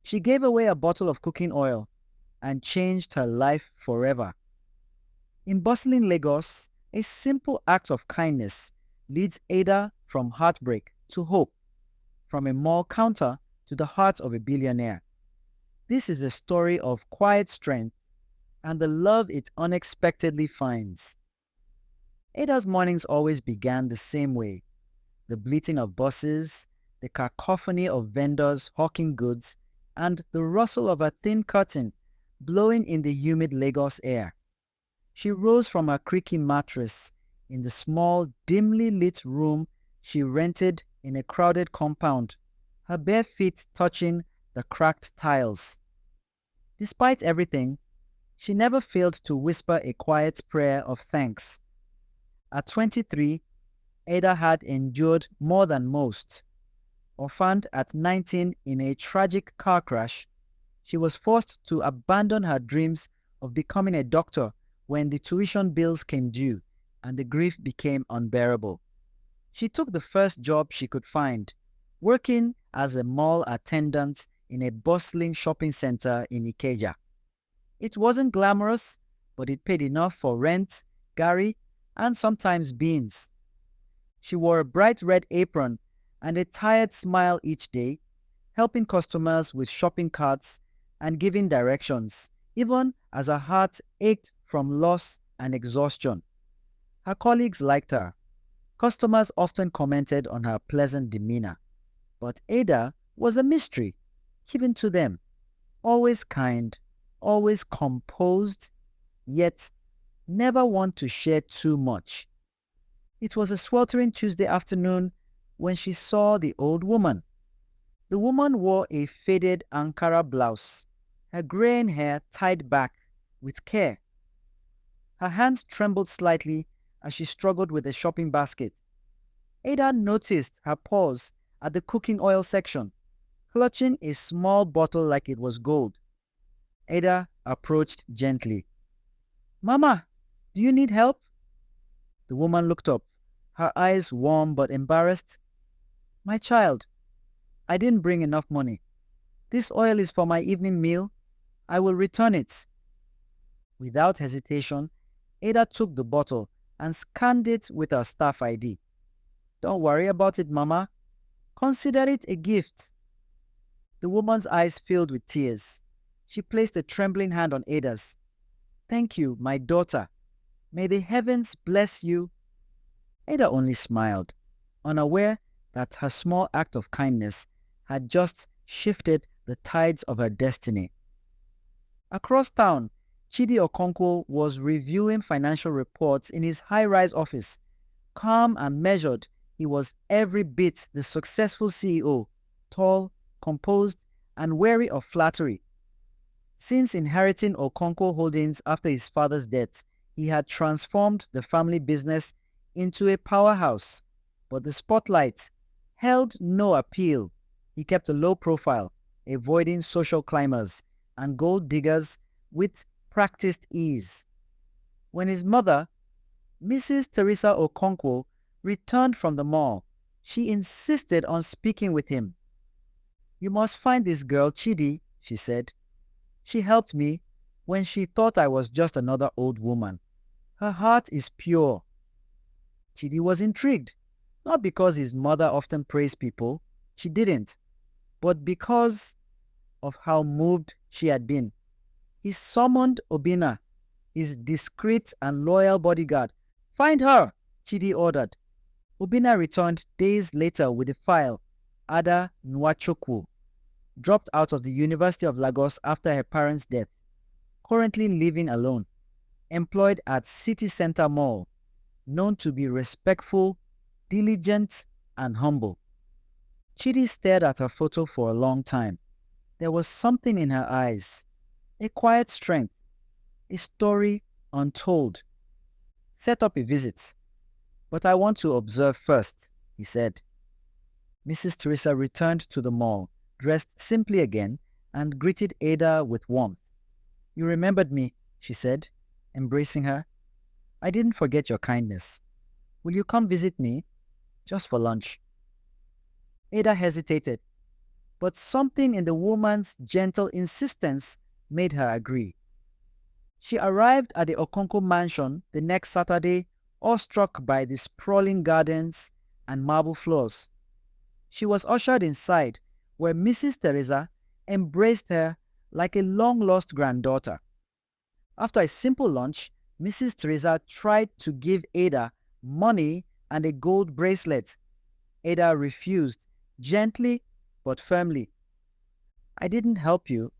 She gave away a bottle of cooking oil and changed her life forever. In bustling Lagos, a simple act of kindness leads Ada from heartbreak to hope, from a mall counter to the heart of a billionaire. This is a story of quiet strength and the love it unexpectedly finds. Ada's mornings always began the same way: the bleating of buses, the cacophony of vendors hawking goods, and the rustle of a thin curtain blowing in the humid Lagos air. She rose from her creaky mattress in the small, dimly lit room she rented in a crowded compound, her bare feet touching the cracked tiles. Despite everything, she never failed to whisper a quiet prayer of thanks. At 23, Ada had endured more than most. Orphaned at 19 in a tragic car crash, she was forced to abandon her dreams of becoming a doctor when the tuition bills came due and the grief became unbearable. She took the first job she could find, working as a mall attendant in a bustling shopping center in Ikeja. It wasn't glamorous, but it paid enough for rent, gari, and sometimes beans. She wore a bright red apron and a tired smile each day, helping customers with shopping carts and giving directions, even as her heart ached from loss and exhaustion. Her colleagues liked her. Customers often commented on her pleasant demeanor. But Ada was a mystery, even to them. Always kind, always composed, yet never one to share too much. It was a sweltering Tuesday afternoon when she saw the old woman. The woman wore a faded Ankara blouse, her graying hair tied back with care. Her hands trembled slightly as she struggled with the shopping basket. Ada noticed her pause at the cooking oil section, clutching a small bottle like it was gold. Ada approached gently. "Mama, do you need help?" The woman looked up, her eyes warm but embarrassed. "My child, I didn't bring enough money. This oil is for my evening meal. I will return it." Without hesitation, Ada took the bottle and scanned it with her staff ID. "Don't worry about it, Mama. Consider it a gift." The woman's eyes filled with tears. She placed a trembling hand on Ada's. "Thank you, my daughter. May the heavens bless you." Ada only smiled, unaware that her small act of kindness had just shifted the tides of her destiny. Across town, Chidi Okonkwo was reviewing financial reports in his high-rise office. Calm and measured, he was every bit the successful CEO, tall, composed, and wary of flattery. Since inheriting Okonkwo Holdings after his father's death, he had transformed the family business into a powerhouse. But the spotlight held no appeal. He kept a low profile, avoiding social climbers and gold diggers with practiced ease. When his mother, Mrs. Teresa Okonkwo, returned from the mall, she insisted on speaking with him. "You must find this girl, Chidi," she said. "She helped me when she thought I was just another old woman. Her heart is pure." Chidi was intrigued, not because his mother often praised people, she didn't, but because of how moved she had been. He summoned Obina, his discreet and loyal bodyguard. "Find her," Chidi ordered. Obina returned days later with a file. Ada Nwachukwu, dropped out of the University of Lagos after her parents' death, currently living alone, employed at City Center Mall, known to be respectful, diligent, and humble. Chidi stared at her photo for a long time. There was something in her eyes, a quiet strength, a story untold. "Set up a visit. But I want to observe first," he said. Mrs. Teresa returned to the mall, dressed simply again, and greeted Ada with warmth. "You remembered me," she said, embracing her. "I didn't forget your kindness. Will you come visit me? Just for lunch." Ada hesitated. but something in the woman's gentle insistence made her agree. She arrived at the Okonkwo mansion the next Saturday, awestruck by the sprawling gardens and marble floors. She was ushered inside, where Mrs. Teresa embraced her like a long-lost granddaughter. After a simple lunch, Mrs. Teresa tried to give Ada money and a gold bracelet. Ada refused, gently but firmly. "I didn't help you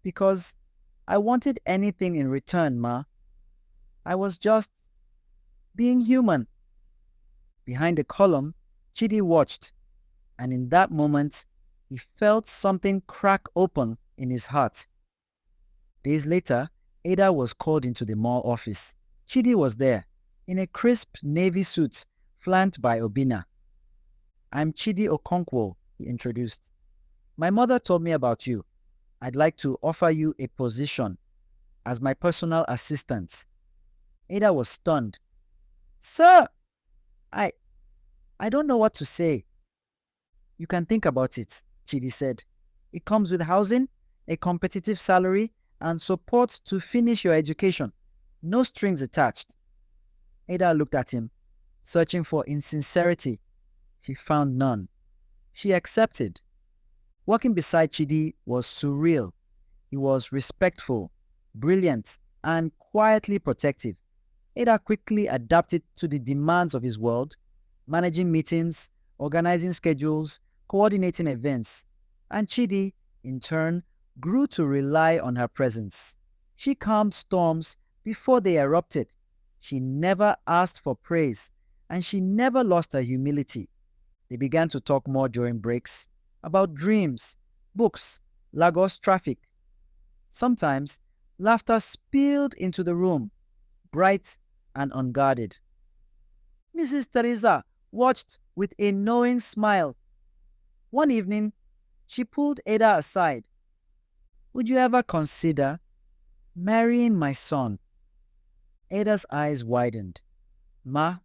because I wanted anything in return, Ma. I was just being human." Behind the column, Chidi watched, and in that moment, he felt something crack open in his heart. Days later, Ada was called into the mall office. Chidi was there, in a crisp navy suit, flanked by Obina. "I'm Chidi Okonkwo," he introduced. "My mother told me about you. I'd like to offer you a position as my personal assistant." Ada was stunned. "Sir, I I don't know what to say." "You can think about it," Chidi said. "It comes with housing, a competitive salary, and support to finish your education. No strings attached." Ada looked at him, searching for insincerity. She found none. She accepted. Walking beside Chidi was surreal. He was respectful, brilliant, and quietly protective. Ada quickly adapted to the demands of his world, managing meetings, organizing schedules, coordinating events, and Chidi, in turn, grew to rely on her presence. She calmed storms before they erupted. She never asked for praise, and she never lost her humility. They began to talk more during breaks, about dreams, books, Lagos traffic. Sometimes, laughter spilled into the room, bright and unguarded. Mrs. Teresa watched with a knowing smile. One evening, she pulled Ada aside. "Would you ever consider marrying my son?" Ada's eyes widened. "Ma,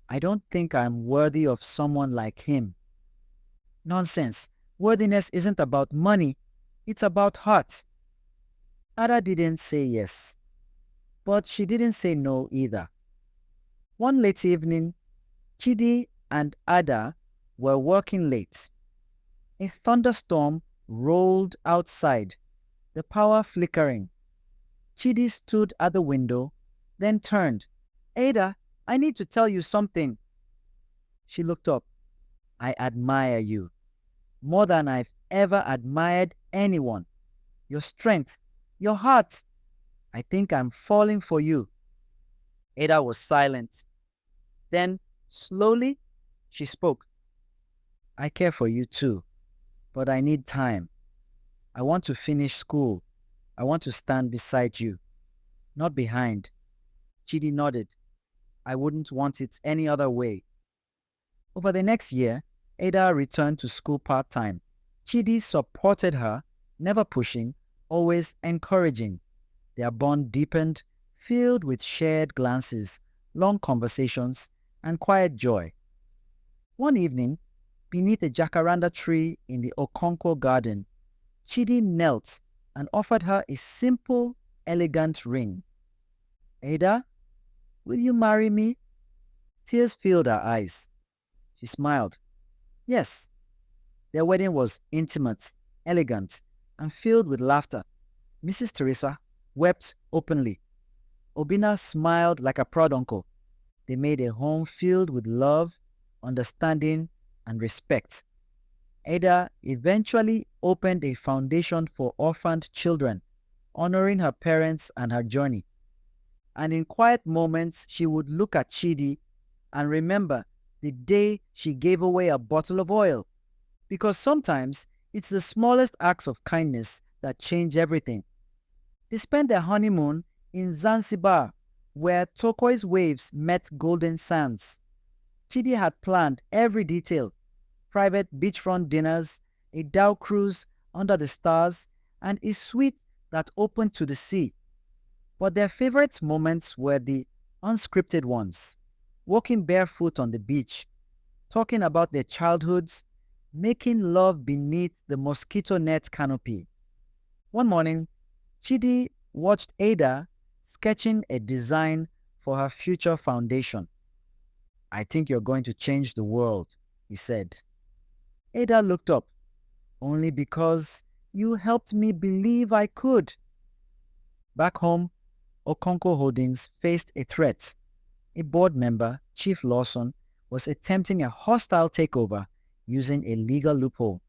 I don't think I'm worthy of someone like him." "Nonsense. Worthiness isn't about money. It's about heart." Ada didn't say yes, but she didn't say no either. One late evening, Chidi and Ada were working late. A thunderstorm rolled outside, the power flickering. Chidi stood at the window, then turned. "Ada, I need to tell you something." She looked up. "I admire you more than I've ever admired anyone. Your strength, your heart. I think I'm falling for you." Ada was silent. Then, slowly, she spoke. "I care for you too, but I need time. I want to finish school. I want to stand beside you, not behind." Chidi nodded. "I wouldn't want it any other way." Over the next year, Ada returned to school part-time. Chidi supported her, never pushing, always encouraging. Their bond deepened, filled with shared glances, long conversations, and quiet joy. One evening, beneath a jacaranda tree in the Okonkwo garden, Chidi knelt and offered her a simple, elegant ring. "Ada, will you marry me?" Tears filled her eyes. She smiled. "Yes." Their wedding was intimate, elegant, and filled with laughter. Mrs. Teresa wept openly. Obina smiled like a proud uncle. They made a home filled with love, understanding, and respect. Ada eventually opened a foundation for orphaned children, honoring her parents and her journey. And in quiet moments, she would look at Chidi and remember the day she gave away a bottle of oil. Because sometimes it's the smallest acts of kindness that change everything. They spent their honeymoon in Zanzibar, where turquoise waves met golden sands. Chidi had planned every detail: private beachfront dinners, a dhow cruise under the stars, and a suite that opened to the sea. But their favorite moments were the unscripted ones: walking barefoot on the beach, talking about their childhoods, making love beneath the mosquito net canopy. One morning, Chidi watched Ada sketching a design for her future foundation. "I think you're going to change the world," he said. Ada looked up. "Only because you helped me believe I could." Back home, Okonko Holdings faced a threat. A board member, Chief Lawson, was attempting a hostile takeover using a legal loophole.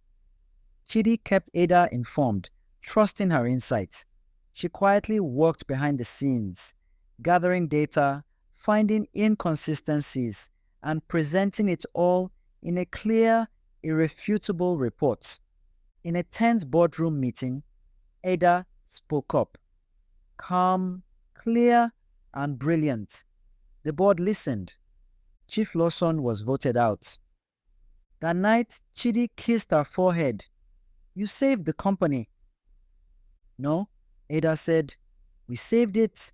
Chidi kept Ada informed, trusting her insights. She quietly worked behind the scenes, gathering data, finding inconsistencies, and presenting it all in a clear, irrefutable report. In a tense boardroom meeting, Ada spoke up. Calm, clear, and brilliant. The board listened. Chief Lawson was voted out. That night, Chidi kissed her forehead. "You saved the company." "No," Ada said. "We saved it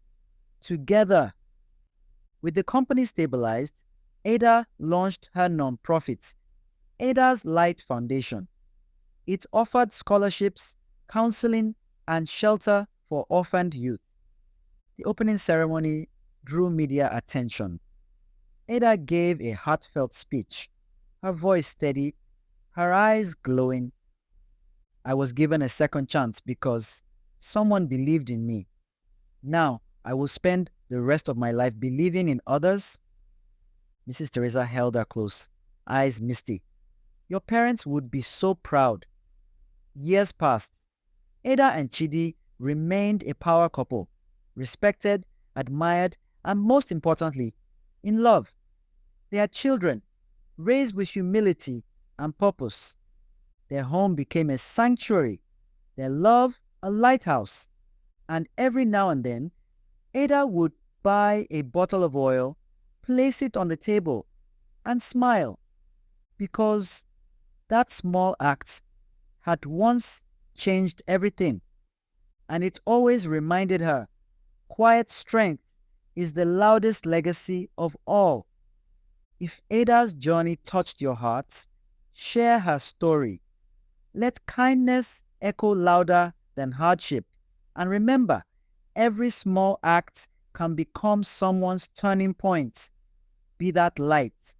together." With the company stabilized, Ada launched her non-profit, Ada's Light Foundation. It offered scholarships, counseling, and shelter for orphaned youth. The opening ceremony drew media attention. Ada gave a heartfelt speech, her voice steady, her eyes glowing. "I was given a second chance because someone believed in me. Now I will spend the rest of my life believing in others." Mrs. Teresa held her close, eyes misty. "Your parents would be so proud." Years passed. Ada and Chidi remained a power couple, respected, admired, and most importantly, in love. They had children, raised with humility and purpose. Their home became a sanctuary, their love a lighthouse. And every now and then, Ada would buy a bottle of oil, place it on the table, and smile, because that small act had once changed everything. And it always reminded her, quiet strength is the loudest legacy of all. If Ada's journey touched your heart, share her story. Let kindness echo louder than hardship. And remember, every small act can become someone's turning point. Be that light